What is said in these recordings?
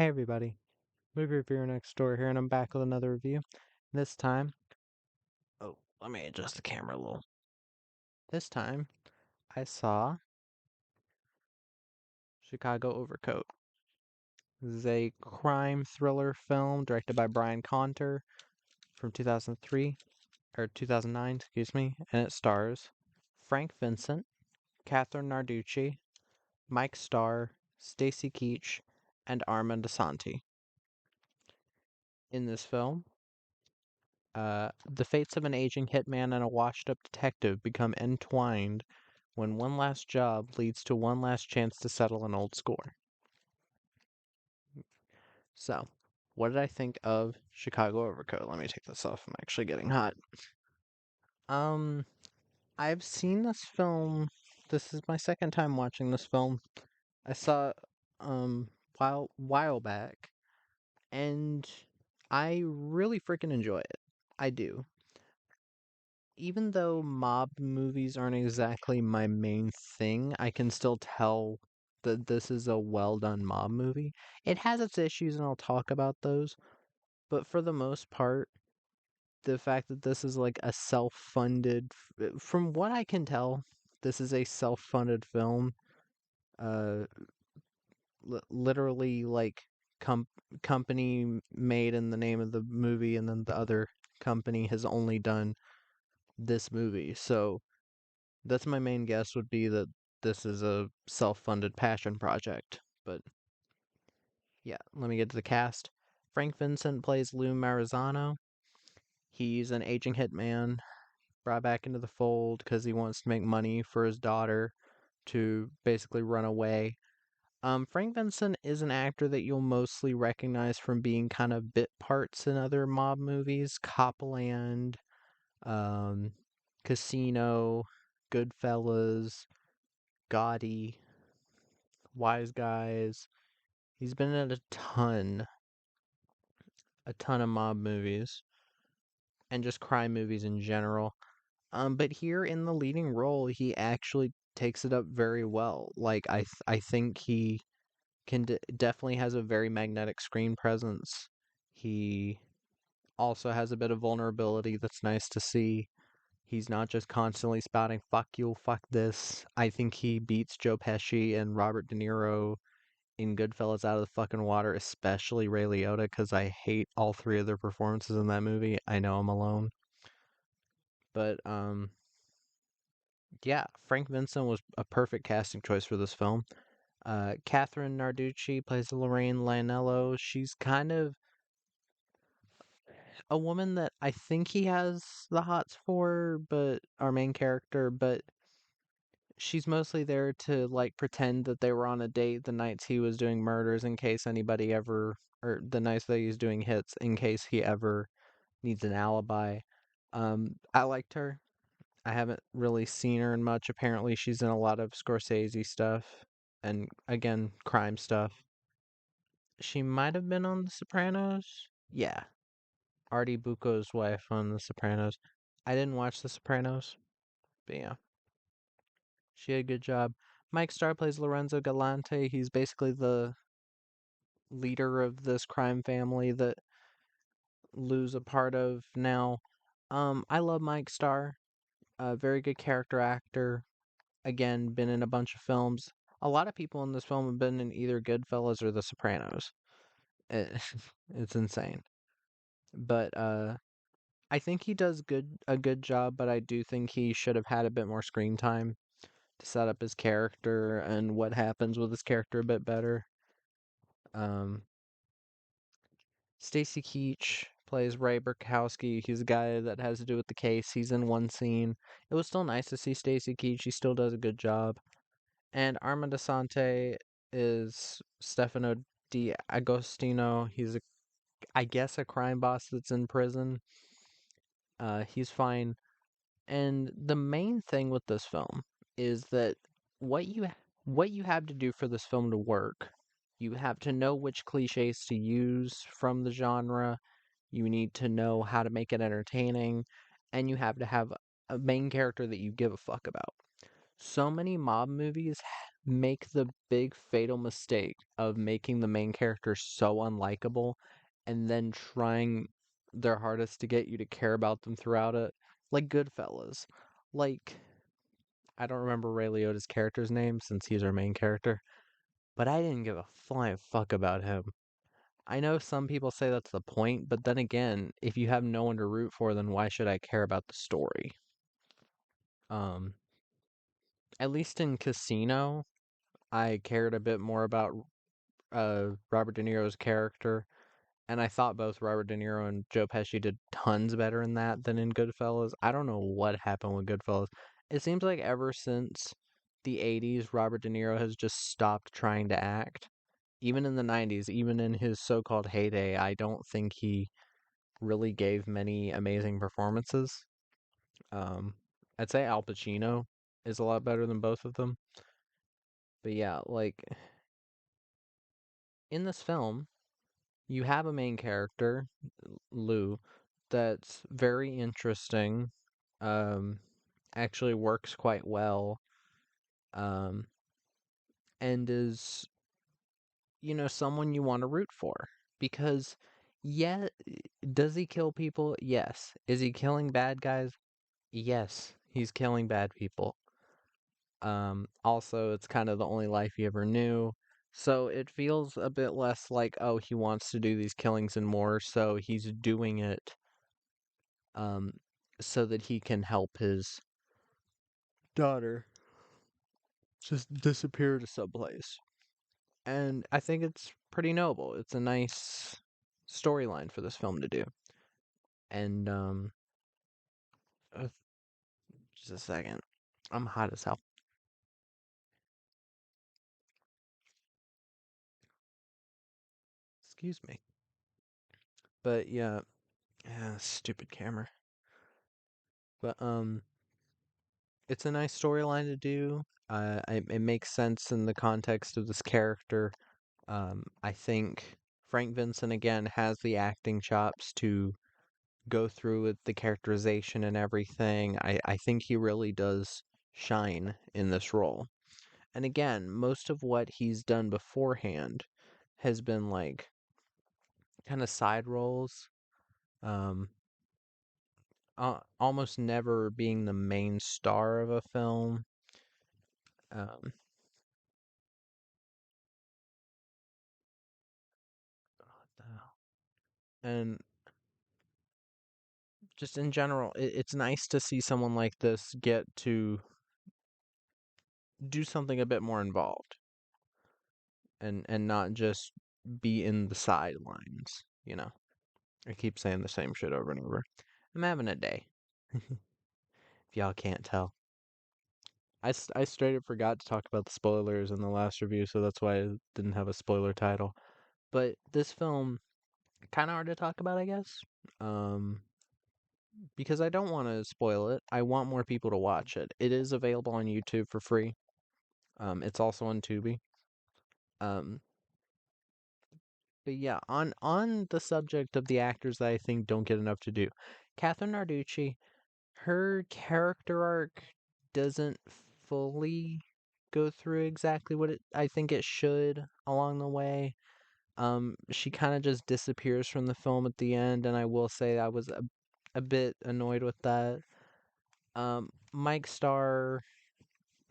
Hey everybody, movie reviewer next door here, and I'm back with another review. This time, oh, let me adjust the camera a little. This time, I saw Chicago Overcoat. This is a crime thriller film directed by Brian Conter from 2003, or 2009, excuse me, and it stars Frank Vincent, Catherine Narducci, Mike Starr, Stacy Keach, and Armand Asante. In this film, the fates of an aging hitman and a washed up detective become entwined when one last job leads to one last chance to settle an old score. So, what did I think of Chicago Overcoat? Let me take this off. I'm actually getting hot. Um, I've seen this film. This is my second time watching this film. I saw it while back, and I really freaking enjoy it. I do. Even though mob movies aren't exactly my main thing, I can still tell that this is a well done mob movie. It has its issues, and I'll talk about those. But for the most part, the fact that this is like a self funded, from what I can tell, this is a self funded film. Uh, Literally, like, com- company made in the name of the movie, and then the other company has only done this movie. So that's my main guess would be that this is a self-funded passion project. But yeah, let me get to the cast. Frank Vincent plays Lou Marizano. He's an aging hitman brought back into the fold because he wants to make money for his daughter to basically run away. Frank Vincent is an actor that you'll mostly recognize from being kind of bit parts in other mob movies, Copland, um, Casino, Goodfellas, Gotti, Wise Guys. He's been in a ton of mob movies and just crime movies in general. But here in the leading role, he actually takes it up very well. Like I think he definitely has a very magnetic screen presence. He also has a bit of vulnerability that's nice to see. He's not just constantly spouting "fuck you, fuck this." I think he beats Joe Pesci and Robert De Niro in Goodfellas out of the fucking water, especially Ray Liotta, because I hate all three of their performances in that movie. I know I'm alone. But yeah, Frank Vincent was a perfect casting choice for this film. Catherine Narducci plays Lorraine Lionello. She's kind of a woman that I think he has the hots for, but our main character, but she's mostly there to like pretend that they were on a date the nights he was doing murders in case anybody ever, or the nights that he's doing hits in case he ever needs an alibi. I liked her. I haven't really seen her in much. Apparently, she's in a lot of Scorsese stuff and again, crime stuff. She might have been on The Sopranos. Yeah, Artie Bucco's wife on The Sopranos. I didn't watch The Sopranos, but yeah, she had a good job. Mike Starr plays Lorenzo Galante. He's basically the leader of this crime family that Lou's a part of now. I love Mike Starr. A very good character actor. Again, been in a bunch of films. A lot of people in this film have been in either Goodfellas or The Sopranos. It, it's insane. But I think he does a good job, but I do think he should have had a bit more screen time to set up his character and what happens with his character a bit better. Um, Stacy Keach plays Ray Burkowski. He's a guy that has to do with the case. He's in one scene. It was still nice to see Stacy Keach. He still does a good job. And Armand Asante is Stefano Di Agostino. He's I guess, a crime boss that's in prison. He's fine. And the main thing with this film is that what you what you have to do for this film to work, you have to know which cliches to use from the genre. You need to know how to make it entertaining, and you have to have a main character that you give a fuck about. So many mob movies make the big fatal mistake of making the main character so unlikable and then trying their hardest to get you to care about them throughout it. Like Goodfellas. Like, I don't remember Ray Liotta's character's name since he's our main character, but I didn't give a flying fuck about him. I know some people say that's the point, but then again, if you have no one to root for, then why should I care about the story? Um, at least in Casino, I cared a bit more about Robert De Niro's character, and I thought both Robert De Niro and Joe Pesci did tons better in that than in Goodfellas. I don't know what happened with Goodfellas. It seems like ever since the 80s, Robert De Niro has just stopped trying to act. Even in the 90s, even in his so-called heyday, I don't think he really gave many amazing performances. Um, I'd say Al Pacino is a lot better than both of them. But yeah, like in this film, you have a main character, Lou, that's very interesting. Um, Actually works quite well. Um, and is, someone you want to root for because yeah, does he kill people? Yes. Is he killing bad guys? Yes, he's killing bad people. Also, it's kind of the only life he ever knew. So it feels a bit less like, oh, he wants to do these killings and more, so he's doing it um so that he can help his daughter just disappear to someplace. And I think it's pretty noble. It's a nice storyline for this film to do. And uh, just a second. I'm hot as hell. Excuse me. But yeah, yeah, stupid camera. But it's a nice storyline to do. It makes sense in the context of this character. I think Frank Vincent again has the acting chops to go through with the characterization and everything. I think he really does shine in this role. And again, most of what he's done beforehand has been like kind of side roles, um, almost never being the main star of a film. Um, what the hell? And just in general, it's nice to see someone like this get to do something a bit more involved and not just be in the sidelines. I keep saying the same shit over and over. I'm having a day, if y'all can't tell. I straight up forgot to talk about the spoilers in the last review, so that's why I didn't have a spoiler title. But this film, kind of hard to talk about, I guess. Um, because I don't want to spoil it. I want more people to watch it. It is available on YouTube for free. It's also on Tubi. Um, but yeah, on the subject of the actors that I think don't get enough to do, Catherine Narducci, her character arc doesn't fully go through exactly what I think it should along the way. She kind of just disappears from the film at the end, and I will say I was a bit annoyed with that. Mike Starr,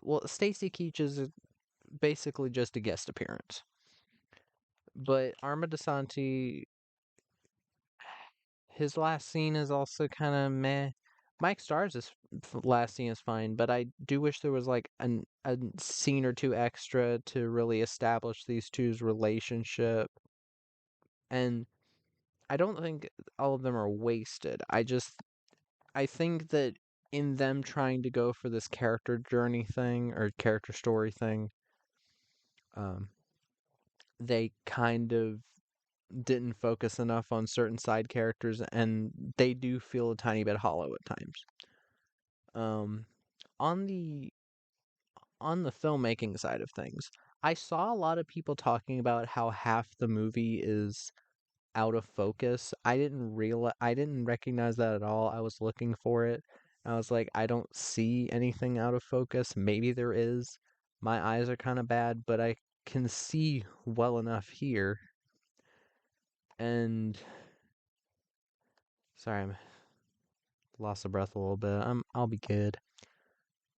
well, Stacy Keach is basically just a guest appearance, but Arma DeSanti, his last scene is also kind of meh. Mike Starr's last scene is fine, but I do wish there was like a scene or two extra to really establish these two's relationship. And I don't think all of them are wasted. I think that in them trying to go for this character journey thing or character story thing, um, they kind of didn't focus enough on certain side characters, and they do feel a tiny bit hollow at times. Um, on the filmmaking side of things, I saw a lot of people talking about how half the movie is out of focus. I didn't recognize that at all. I was looking for it. I was like, I don't see anything out of focus. Maybe there is. My eyes are kind of bad, but I can see well enough here. And sorry, I'm lost of breath a little bit. I'll be good.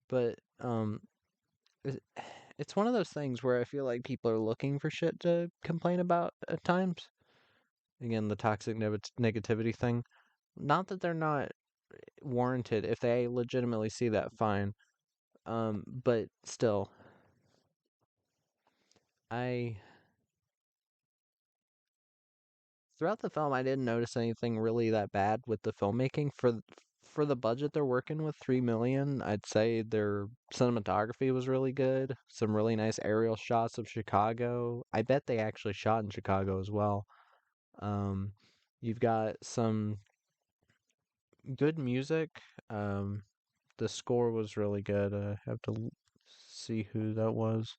But it, it's one of those things where I feel like people are looking for shit to complain about at times. Again, the toxic negativity thing. Not that they're not warranted. If they legitimately see that, fine. But still, I throughout the film I didn't notice anything really that bad with the filmmaking for the budget they're working with, 3 million. I'd say their cinematography was really good. Some really nice aerial shots of Chicago. I bet they actually shot in Chicago as well. Um, you've got some good music. Um, the score was really good. I have to see who that was.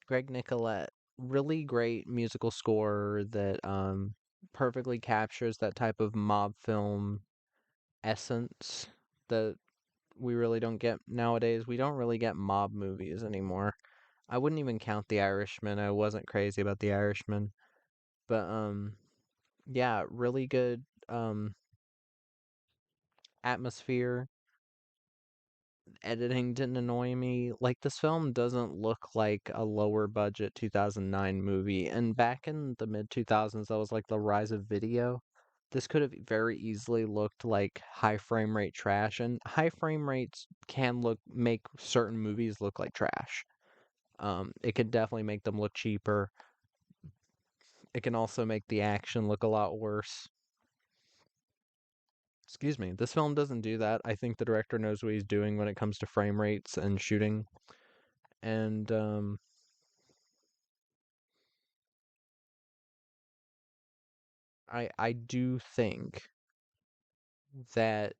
Greg Nicolette, really great musical score that perfectly captures that type of mob film essence that we really don't get nowadays. We don't really get mob movies anymore. I wouldn't even count The Irishman. I wasn't crazy about The Irishman, but yeah, really good atmosphere. Editing didn't annoy me. Like, this film doesn't look like a lower budget 2009 movie. And back in the mid 2000s, that was like the rise of video. This could have very easily looked like high frame rate trash, and high frame rates can make certain movies look like trash. It can definitely make them look cheaper. It can also make the action look a lot worse. Excuse me. This film doesn't do that. I think the director knows what he's doing when it comes to frame rates and shooting. And I do think that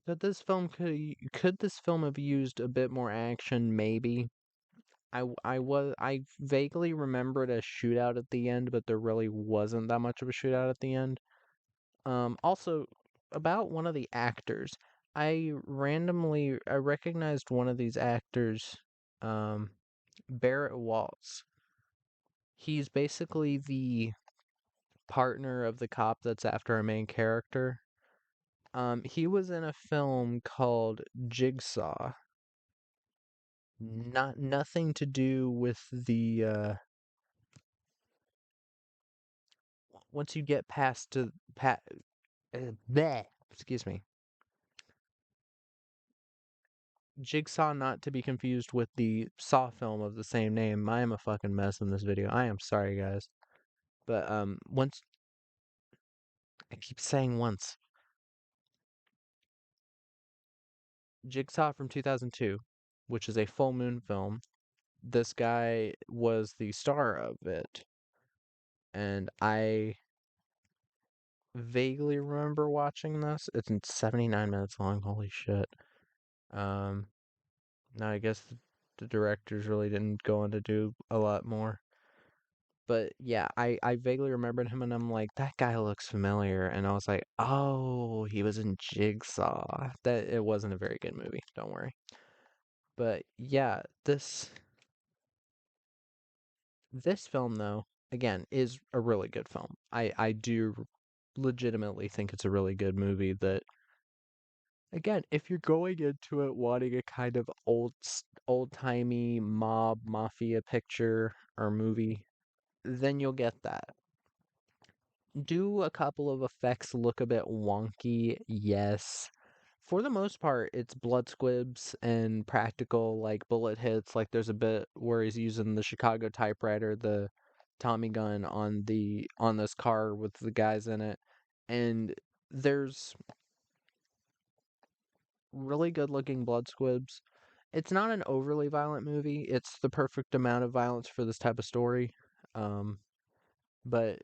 this film could this film have used a bit more action, maybe. I vaguely remembered a shootout at the end, but there really wasn't that much of a shootout at the end. Also about one of the actors, I recognized one of these actors, um, Barrett Waltz. He's basically the partner of the cop that's after our main character. He was in a film called Jigsaw. Nothing to do with the once you get past to bleh, excuse me. Jigsaw, not to be confused with the Saw film of the same name. I am a fucking mess in this video. I am sorry, guys. But once I keep saying once, Jigsaw from 2002, which is a full moon film. This guy was the star of it, and I vaguely remember watching this. It's 79 minutes long. Holy shit. Um, now I guess the directors really didn't go on to do a lot more. But yeah, I vaguely remembered him and I'm like, that guy looks familiar. And I was like, oh, he was in Jigsaw. That it wasn't a very good movie, don't worry. But yeah, this film though, again, is a really good film. I do legitimately think it's a really good movie that again, if you're going into it wanting a kind of old-timey mafia picture or movie, then you'll get that. Do a couple of effects look a bit wonky? Yes. For the most part, it's blood squibs and practical, like bullet hits. Like there's a bit where he's using the Chicago typewriter, the Tommy gun on this car with the guys in it, and there's really good looking blood squibs. It's not an overly violent movie. It's the perfect amount of violence for this type of story. Um, but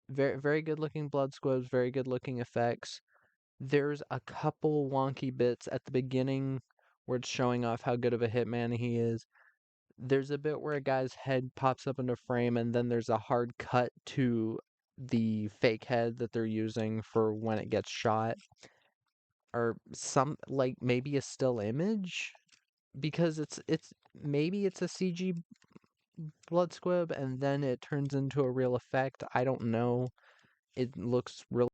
very good looking blood squibs, very good looking effects. There's a couple wonky bits at the beginning where it's showing off how good of a hitman he is. There's a bit where a guy's head pops up into frame and then there's a hard cut to the fake head that they're using for when it gets shot. or some like maybe a still image because it's maybe it's a CG blood squib and then it turns into a real effect. I don't know. It looks really.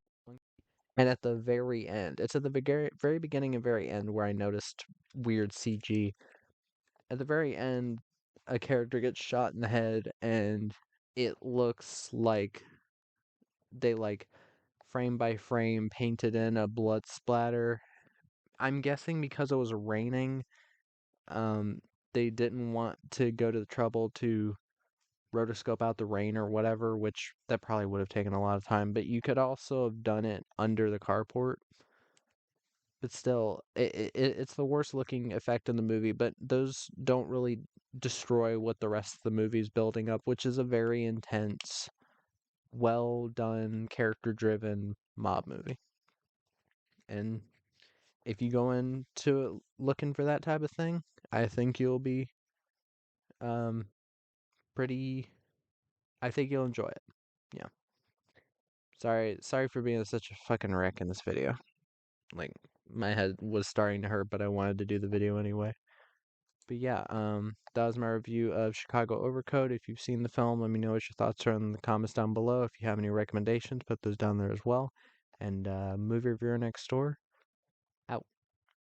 And at the very end, it's at the very beginning and very end where I noticed weird CG. At the very end, a character gets shot in the head, and it looks like they like frame by frame painted in a blood splatter. I'm guessing because it was raining, um, they didn't want to go to the trouble to rotoscope out the rain or whatever, which that probably would have taken a lot of time. But you could also have done it under the carport. But still, it's the worst looking effect in the movie, but those don't really destroy what the rest of the movie is building up, which is a very intense, well done, character driven mob movie. And if you go into it looking for that type of thing, I think you'll be um pretty I think you'll enjoy it. Yeah. Sorry for being such a fucking wreck in this video. Like my head was starting to hurt, but I wanted to do the video anyway. But yeah, that was my review of Chicago Overcoat. If you've seen the film, let me know what your thoughts are in the comments down below. If you have any recommendations, put those down there as well. And movie reviewer next door.